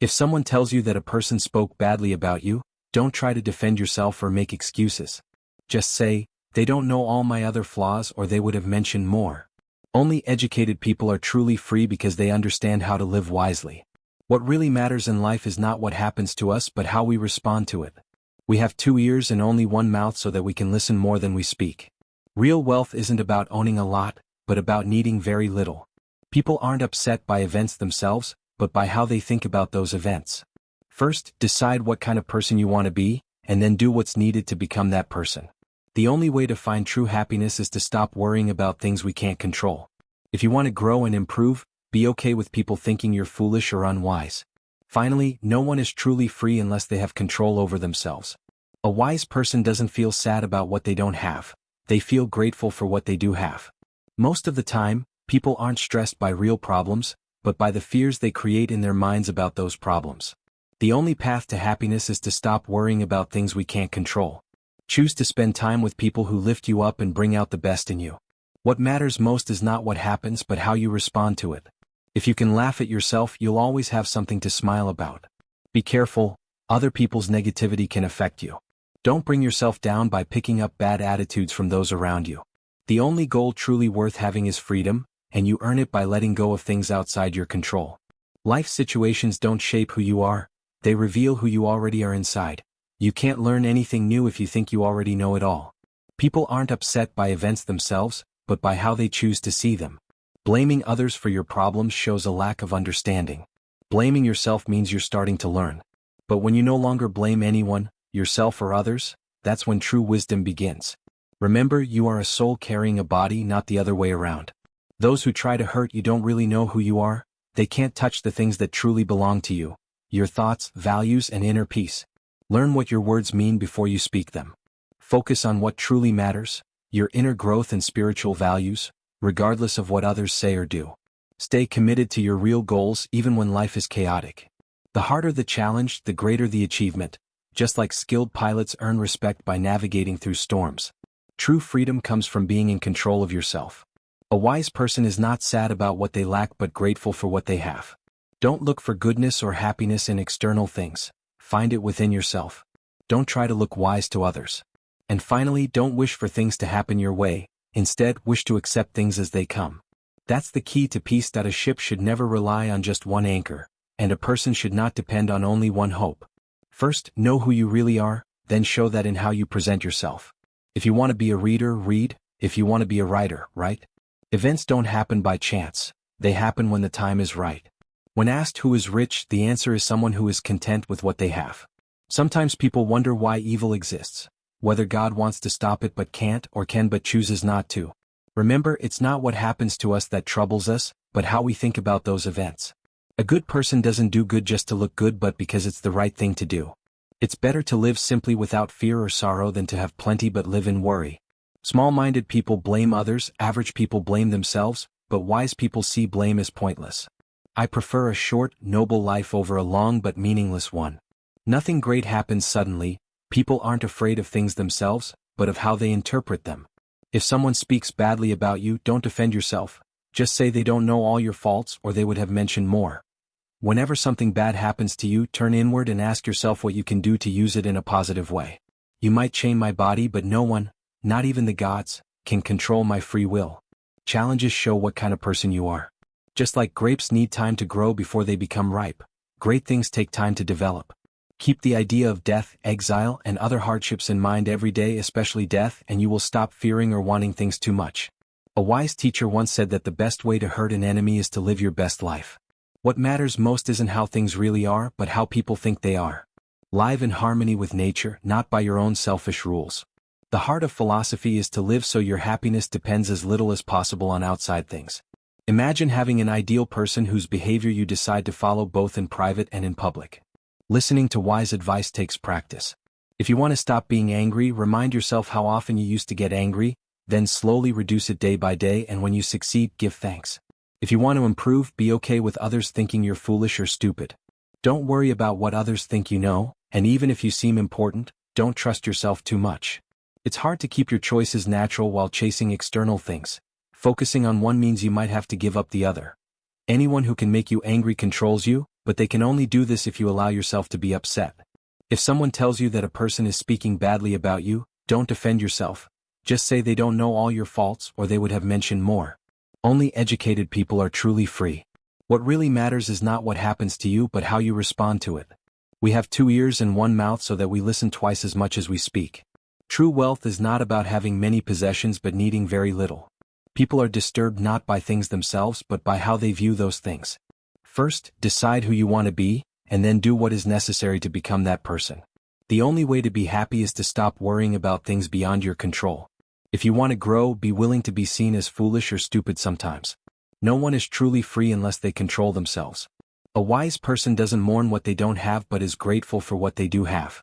If someone tells you that a person spoke badly about you, don't try to defend yourself or make excuses. Just say, they don't know all my other flaws or they would have mentioned more. Only educated people are truly free because they understand how to live wisely. What really matters in life is not what happens to us but how we respond to it. We have 2 ears and only 1 mouth so that we can listen more than we speak. Real wealth isn't about owning a lot, but about needing very little. People aren't upset by events themselves, but by how they think about those events. First, decide what kind of person you want to be, and then do what's needed to become that person. The only way to find true happiness is to stop worrying about things we can't control. If you want to grow and improve, be okay with people thinking you're foolish or unwise. Finally, no one is truly free unless they have control over themselves. A wise person doesn't feel sad about what they don't have. They feel grateful for what they do have. Most of the time, people aren't stressed by real problems, but by the fears they create in their minds about those problems. The only path to happiness is to stop worrying about things we can't control. Choose to spend time with people who lift you up and bring out the best in you. What matters most is not what happens but how you respond to it. If you can laugh at yourself, you'll always have something to smile about. Be careful, other people's negativity can affect you. Don't bring yourself down by picking up bad attitudes from those around you. The only goal truly worth having is freedom, and you earn it by letting go of things outside your control. Life situations don't shape who you are, they reveal who you already are inside. You can't learn anything new if you think you already know it all. People aren't upset by events themselves, but by how they choose to see them. Blaming others for your problems shows a lack of understanding. Blaming yourself means you're starting to learn. But when you no longer blame anyone, yourself or others, that's when true wisdom begins. Remember, you are a soul carrying a body, not the other way around. Those who try to hurt you don't really know who you are. They can't touch the things that truly belong to you, your thoughts, values, and inner peace. Learn what your words mean before you speak them. Focus on what truly matters, your inner growth and spiritual values, regardless of what others say or do. Stay committed to your real goals even when life is chaotic. The harder the challenge, the greater the achievement. Just like skilled pilots earn respect by navigating through storms. True freedom comes from being in control of yourself. A wise person is not sad about what they lack but grateful for what they have. Don't look for goodness or happiness in external things. Find it within yourself. Don't try to look wise to others. And finally, don't wish for things to happen your way. Instead, wish to accept things as they come. That's the key to peace. A ship should never rely on just one anchor, and a person should not depend on only one hope. First, know who you really are, then show that in how you present yourself. If you want to be a reader, read. If you want to be a writer, write. Events don't happen by chance. They happen when the time is right. When asked who is rich, the answer is someone who is content with what they have. Sometimes people wonder why evil exists, whether God wants to stop it but can't or can but chooses not to. Remember, it's not what happens to us that troubles us, but how we think about those events. A good person doesn't do good just to look good but because it's the right thing to do. It's better to live simply without fear or sorrow than to have plenty but live in worry. Small-minded people blame others, average people blame themselves, but wise people see blame as pointless. I prefer a short, noble life over a long but meaningless one. Nothing great happens suddenly. People aren't afraid of things themselves, but of how they interpret them. If someone speaks badly about you, don't defend yourself. Just say they don't know all your faults or they would have mentioned more. Whenever something bad happens to you, turn inward and ask yourself what you can do to use it in a positive way. You might chain my body, but no one, not even the gods, can control my free will. Challenges show what kind of person you are. Just like grapes need time to grow before they become ripe, great things take time to develop. Keep the idea of death, exile, and other hardships in mind every day, especially death, and you will stop fearing or wanting things too much. A wise teacher once said that the best way to hurt an enemy is to live your best life. What matters most isn't how things really are, but how people think they are. Live in harmony with nature, not by your own selfish rules. The heart of philosophy is to live so your happiness depends as little as possible on outside things. Imagine having an ideal person whose behavior you decide to follow both in private and in public. Listening to wise advice takes practice. If you want to stop being angry, remind yourself how often you used to get angry, then slowly reduce it day by day, and when you succeed, give thanks. If you want to improve, be okay with others thinking you're foolish or stupid. Don't worry about what others think you know, and even if you seem important, don't trust yourself too much. It's hard to keep your choices natural while chasing external things. Focusing on one means you might have to give up the other. Anyone who can make you angry controls you, but they can only do this if you allow yourself to be upset. If someone tells you that a person is speaking badly about you, don't defend yourself. Just say they don't know all your faults or they would have mentioned more. Only educated people are truly free. What really matters is not what happens to you but how you respond to it. We have 2 ears and 1 mouth so that we listen twice as much as we speak. True wealth is not about having many possessions but needing very little. People are disturbed not by things themselves but by how they view those things. First, decide who you want to be, and then do what is necessary to become that person. The only way to be happy is to stop worrying about things beyond your control. If you want to grow, be willing to be seen as foolish or stupid sometimes. No one is truly free unless they control themselves. A wise person doesn't mourn what they don't have but is grateful for what they do have.